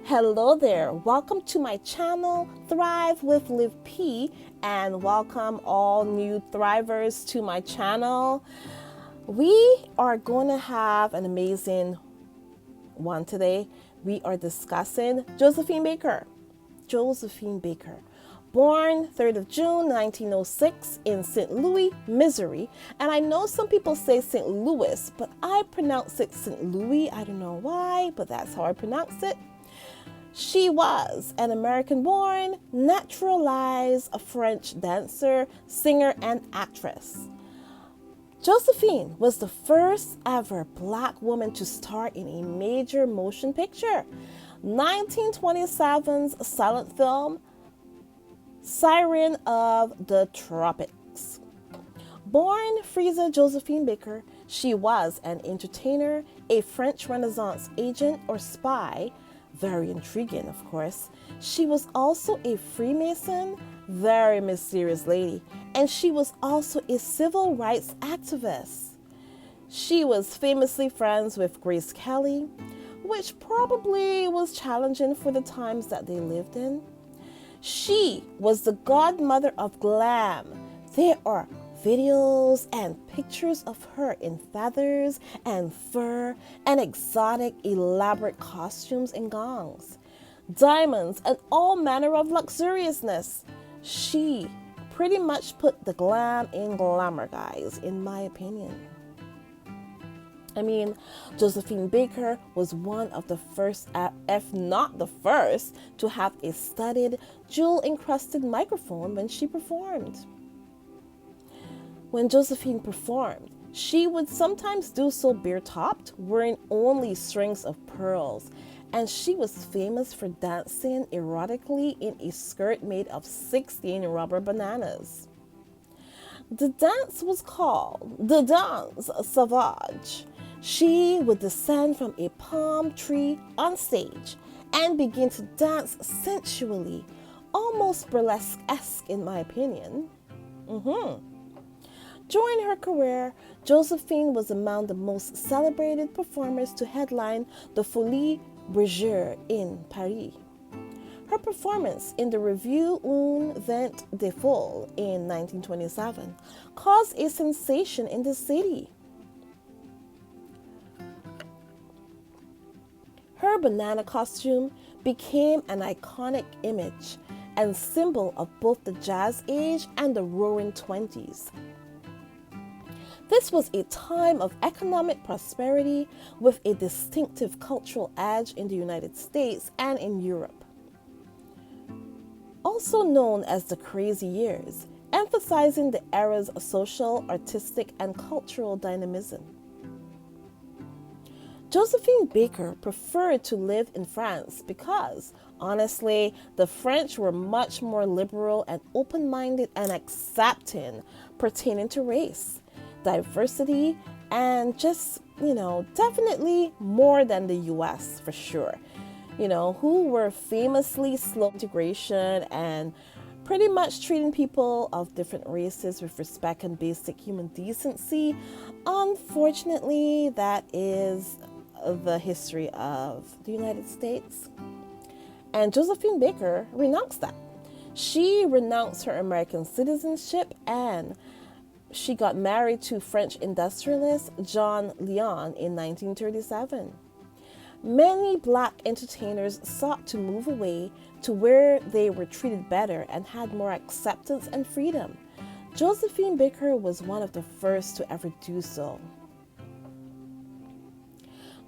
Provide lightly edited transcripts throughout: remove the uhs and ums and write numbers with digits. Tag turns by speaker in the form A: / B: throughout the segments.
A: Hello there, welcome to my channel, Thrive with Liv P, and welcome all new Thrivers to my channel. We are going to have an amazing one today. We are discussing Josephine Baker. Josephine Baker, born 3rd of June 1906 in St. Louis, Missouri. And I know some people say St. Louis, but I pronounce it St. Louis. I don't know why, but that's how I pronounce it. She was an American-born, naturalized French dancer, singer, and actress. Josephine was the first ever Black woman to star in a major motion picture, 1927's silent film, Siren of the Tropics. Born Frisa Josephine Baker, she was an entertainer, a French Renaissance agent or spy, very intriguing, of course. She was also a Freemason, very mysterious lady, and she was also a civil rights activist. She was famously friends with Grace Kelly, which probably was challenging for the times that they lived in. She was the godmother of glam. There are videos and pictures of her in feathers and fur and exotic, elaborate costumes and gowns, diamonds, and all manner of luxuriousness. She pretty much put the glam in glamour, guys, in my opinion. I mean, Josephine Baker was one of the first, if not the first, to have a studded, jewel-encrusted microphone when she performed. When Josephine performed, she would sometimes do so bare-topped, wearing only strings of pearls, and she was famous for dancing erotically in a skirt made of 16 rubber bananas. The dance was called the Danse Sauvage. She would descend from a palm tree on stage and begin to dance sensually, almost burlesque-esque in my opinion. During her career, Josephine was among the most celebrated performers to headline the Folies Bergère in Paris. Her performance in the Revue Un Vent de Folie in 1927 caused a sensation in the city. Her banana costume became an iconic image and symbol of both the Jazz Age and the Roaring Twenties. This was a time of economic prosperity with a distinctive cultural edge in the United States and in Europe. Also known as the Crazy Years, emphasizing the era's social, artistic, and cultural dynamism. Josephine Baker preferred to live in France because, honestly, the French were much more liberal and open-minded and accepting pertaining to race, diversity, and just, definitely more than the US for sure, who were famously slow integration and pretty much treating people of different races with respect and basic human decency. Unfortunately, that is the history of the United States. And Josephine Baker renounced that. She renounced her American citizenship and she got married to French industrialist John Leon in 1937. Many Black entertainers sought to move away to where they were treated better and had more acceptance and freedom. Josephine Baker was one of the first to ever do so.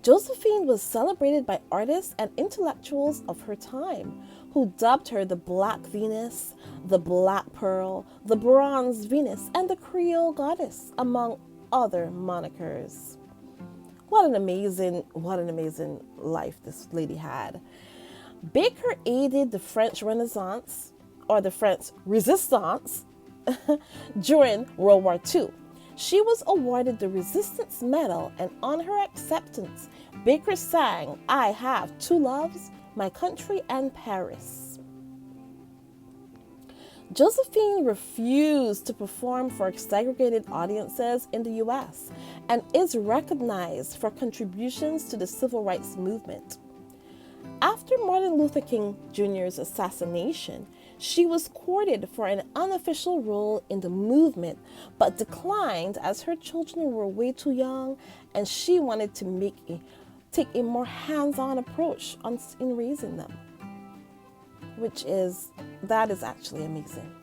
A: Josephine was celebrated by artists and intellectuals of her time, who dubbed her the Black Venus, the Black Pearl, the Bronze Venus, and the Creole Goddess, among other monikers. What an amazing life this lady had. Baker aided the French Renaissance, or the French Resistance, during World War II. She was awarded the Resistance Medal, and on her acceptance, Baker sang, "I have two loves, my country and Paris." Josephine refused to perform for segregated audiences in the US and is recognized for contributions to the civil rights movement. After Martin Luther King Jr.'s assassination, she was courted for an unofficial role in the movement, but declined as her children were way too young and she wanted to take a more hands-on approach in raising them, that is actually amazing.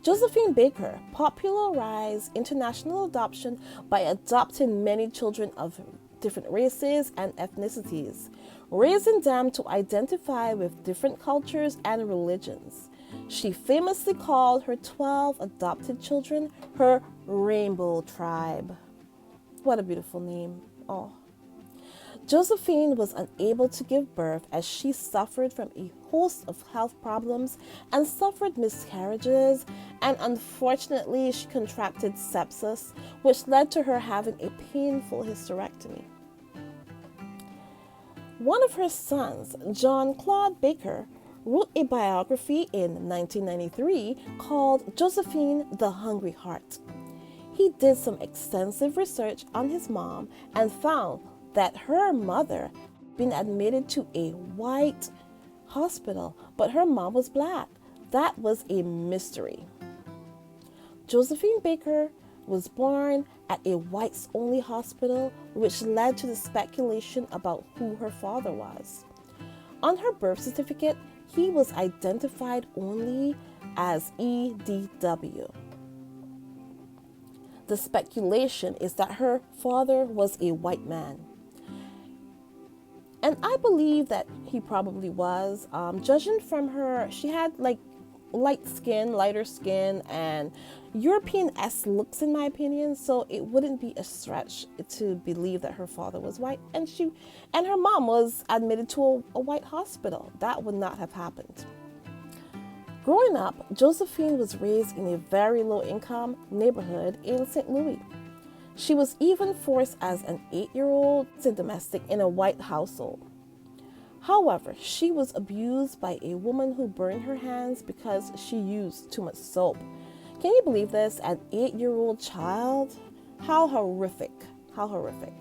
A: Josephine Baker popularized international adoption by adopting many children of different races and ethnicities, raising them to identify with different cultures and religions. She famously called her 12 adopted children her Rainbow Tribe. What a beautiful name. Oh. Josephine was unable to give birth as she suffered from a host of health problems and suffered miscarriages, and unfortunately she contracted sepsis, which led to her having a painful hysterectomy. One of her sons, John Claude Baker, wrote a biography in 1993 called Josephine the Hungry Heart. He did some extensive research on his mom and found that her mother had been admitted to a white hospital, but her mom was black. That was a mystery. Josephine Baker was born at a whites-only hospital, which led to the speculation about who her father was. On her birth certificate, he was identified only as EDW. The speculation is that her father was a white man. And I believe that he probably was. Judging from her, she had lighter skin, and European-esque looks, in my opinion. So it wouldn't be a stretch to believe that her father was white, and her mom was admitted to a white hospital. That would not have happened. Growing up, Josephine was raised in a very low-income neighborhood in St. Louis. She was even forced as an 8-year-old domestic in a white household. However, she was abused by a woman who burned her hands because she used too much soap. Can you believe this? An 8-year-old child? How horrific. How horrific.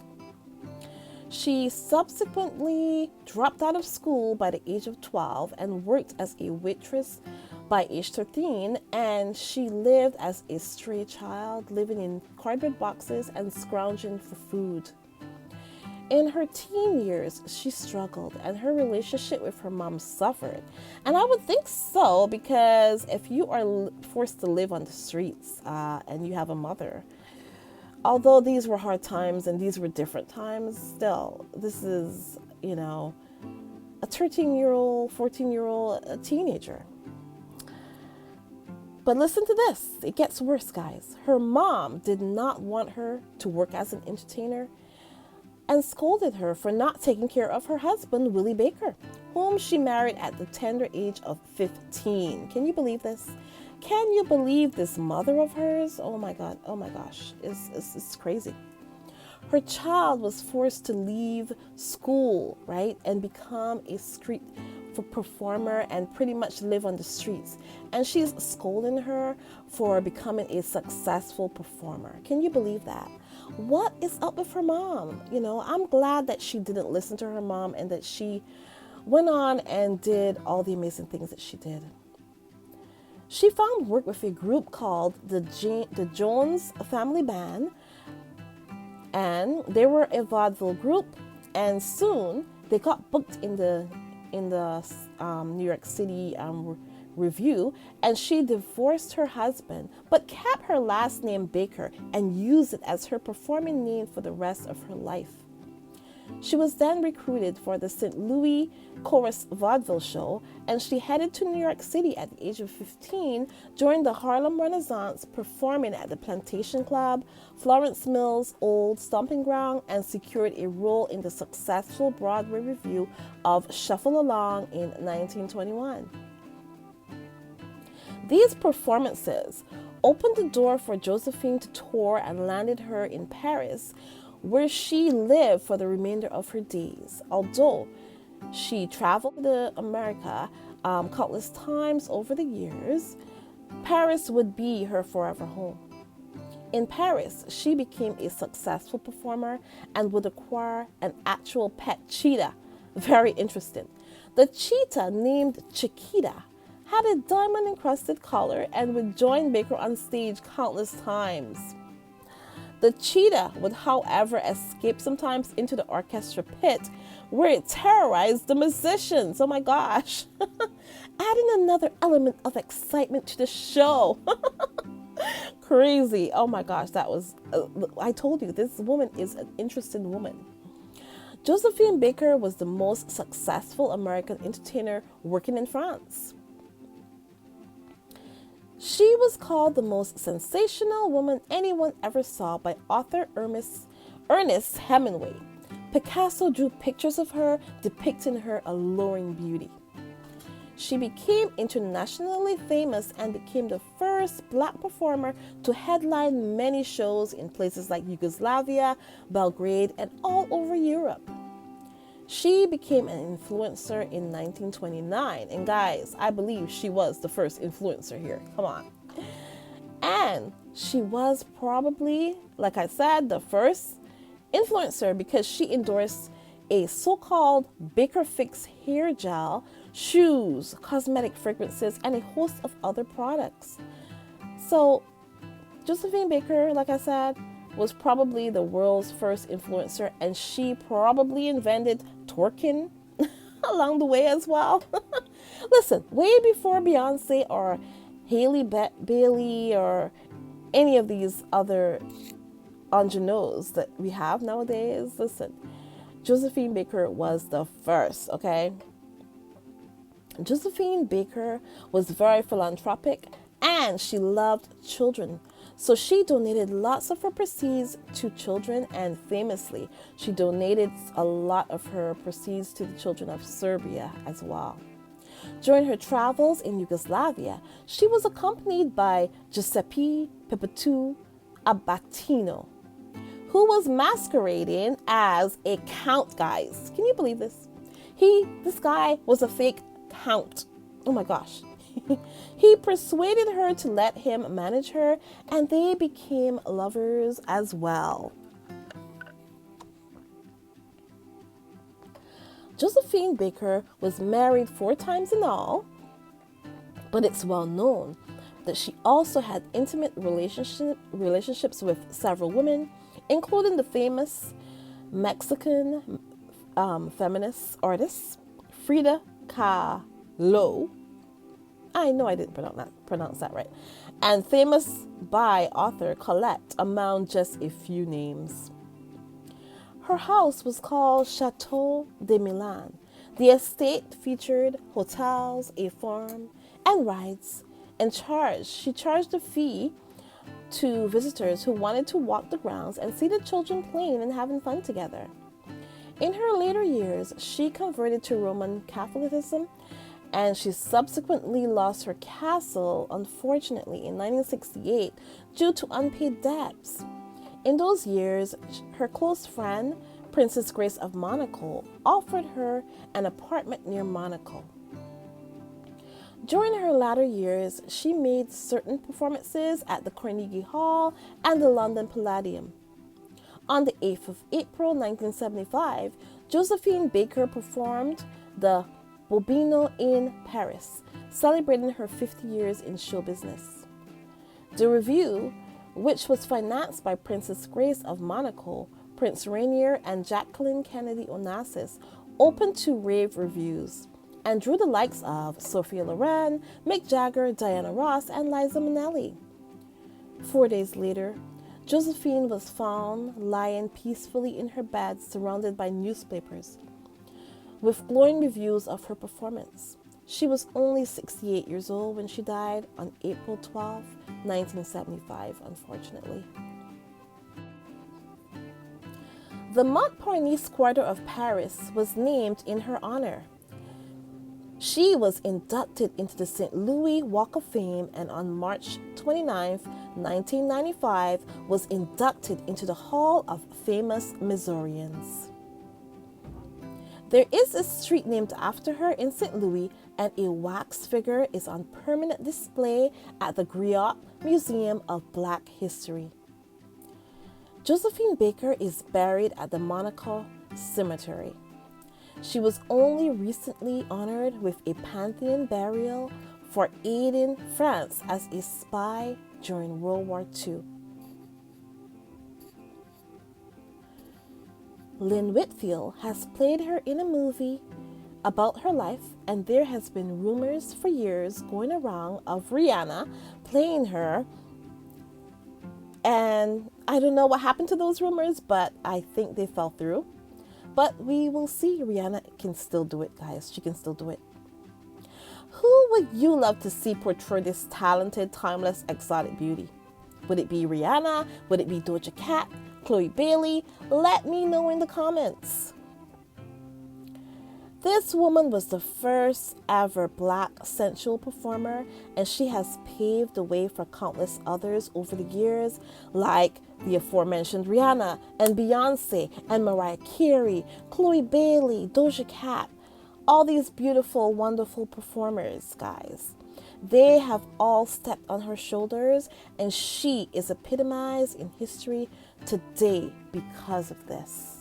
A: She subsequently dropped out of school by the age of 12 and worked as a waitress by age 13, and she lived as a stray child, living in cardboard boxes and scrounging for food. In her teen years, she struggled, and her relationship with her mom suffered. And I would think so, because if you are forced to live on the streets and you have a mother, although these were hard times and these were different times, still, this is, a 13-year-old, 14-year-old, a teenager. But listen to this. It gets worse, guys. Her mom did not want her to work as an entertainer and scolded her for not taking care of her husband, Willie Baker, whom she married at the tender age of 15. Can you believe this? Can you believe this mother of hers? Oh my God. Oh my gosh. It's crazy. Her child was forced to leave school, right, and become a street performer and pretty much live on the streets. And she's scolding her for becoming a successful performer. Can you believe that? What is up with her mom? I'm glad that she didn't listen to her mom and that she went on and did all the amazing things that she did. She found work with a group called the Jones Family Band, and they were a vaudeville group, and soon they got booked in the New York City Review, and she divorced her husband but kept her last name Baker and used it as her performing name for the rest of her life. She was then recruited for the St. Louis Chorus Vaudeville show, and she headed to New York City at the age of 15 during the Harlem Renaissance, performing at the Plantation Club, Florence Mill's old stomping ground, and secured a role in the successful Broadway review of Shuffle Along in 1921. These performances opened the door for Josephine to tour and landed her in Paris, where she lived for the remainder of her days. Although she traveled to America countless times over the years, Paris would be her forever home. In Paris, she became a successful performer and would acquire an actual pet cheetah. Very interesting. The cheetah, named Chiquita, had a diamond-encrusted collar and would join Baker on stage countless times. The cheetah would, however, escape sometimes into the orchestra pit where it terrorized the musicians. Oh my gosh. Adding another element of excitement to the show. Crazy. Oh my gosh, that was, I told you, this woman is an interesting woman. Josephine Baker was the most successful American entertainer working in France. She was called the most sensational woman anyone ever saw by author Ernest Hemingway. Picasso drew pictures of her depicting her alluring beauty. She became internationally famous and became the first Black performer to headline many shows in places like Yugoslavia, Belgrade, and all over Europe. She became an influencer in 1929. And guys, I believe she was the first influencer here. Come on. And she was probably, like I said, the first influencer because she endorsed a so-called Baker Fix hair gel, shoes, cosmetic fragrances, and a host of other products. So Josephine Baker, like I said, was probably the world's first influencer, and she probably invented twerking along the way as well. Listen, way before Beyonce or Hailey Bailey or any of these other ingenues that we have nowadays, listen, Josephine Baker was the first, okay? Josephine Baker was very philanthropic and she loved children. So she donated lots of her proceeds to children, and famously, she donated a lot of her proceeds to the children of Serbia as well. During her travels in Yugoslavia, she was accompanied by Giuseppe Pepetto Abatino, who was masquerading as a count, guys. Can you believe this? This guy was a fake count. Oh my gosh. He persuaded her to let him manage her, and they became lovers as well. Josephine Baker was married 4 times in all, but it's well known that she also had intimate relationships with several women, including the famous Mexican feminist artist Frida Kahlo. I know I didn't pronounce that right. And famous by author Colette, among just a few names. Her house was called Chateau de Milan. The estate featured hotels, a farm, and rides. And she charged a fee to visitors who wanted to walk the grounds and see the children playing and having fun together. In her later years, she converted to Roman Catholicism, and she subsequently lost her castle, unfortunately, in 1968 due to unpaid debts. In those years, her close friend, Princess Grace of Monaco, offered her an apartment near Monaco. During her latter years, she made certain performances at the Carnegie Hall and the London Palladium. On the 8th of April 1975, Josephine Baker performed the Bobino in Paris, celebrating her 50 years in show business. The review, which was financed by Princess Grace of Monaco, Prince Rainier, and Jacqueline Kennedy Onassis, opened to rave reviews and drew the likes of Sophia Loren, Mick Jagger, Diana Ross, and Liza Minnelli. 4 days later, Josephine was found lying peacefully in her bed, surrounded by newspapers, with glowing reviews of her performance. She was only 68 years old when she died on April 12, 1975, unfortunately. The Montparnasse quarter of Paris was named in her honor. She was inducted into the St. Louis Walk of Fame, and on March 29, 1995, was inducted into the Hall of Famous Missourians. There is a street named after her in St. Louis, and a wax figure is on permanent display at the Griot Museum of Black History. Josephine Baker is buried at the Monaco Cemetery. She was only recently honored with a Pantheon burial for aiding France as a spy during World War II. Lynn Whitfield has played her in a movie about her life, and there has been rumors for years going around of Rihanna playing her. And I don't know what happened to those rumors, but I think they fell through. But we will see. Rihanna can still do it, guys. She can still do it. Who would you love to see portray this talented, timeless, exotic beauty? Would it be Rihanna? Would it be Doja Cat? Chloe Bailey? Let me know in the comments. This woman was the first ever Black sensual performer, and she has paved the way for countless others over the years, like the aforementioned Rihanna and Beyonce and Mariah Carey, Chloe Bailey, Doja Cat, all these beautiful, wonderful performers, guys. They have all stepped on her shoulders, and she is epitomized in history today because of this.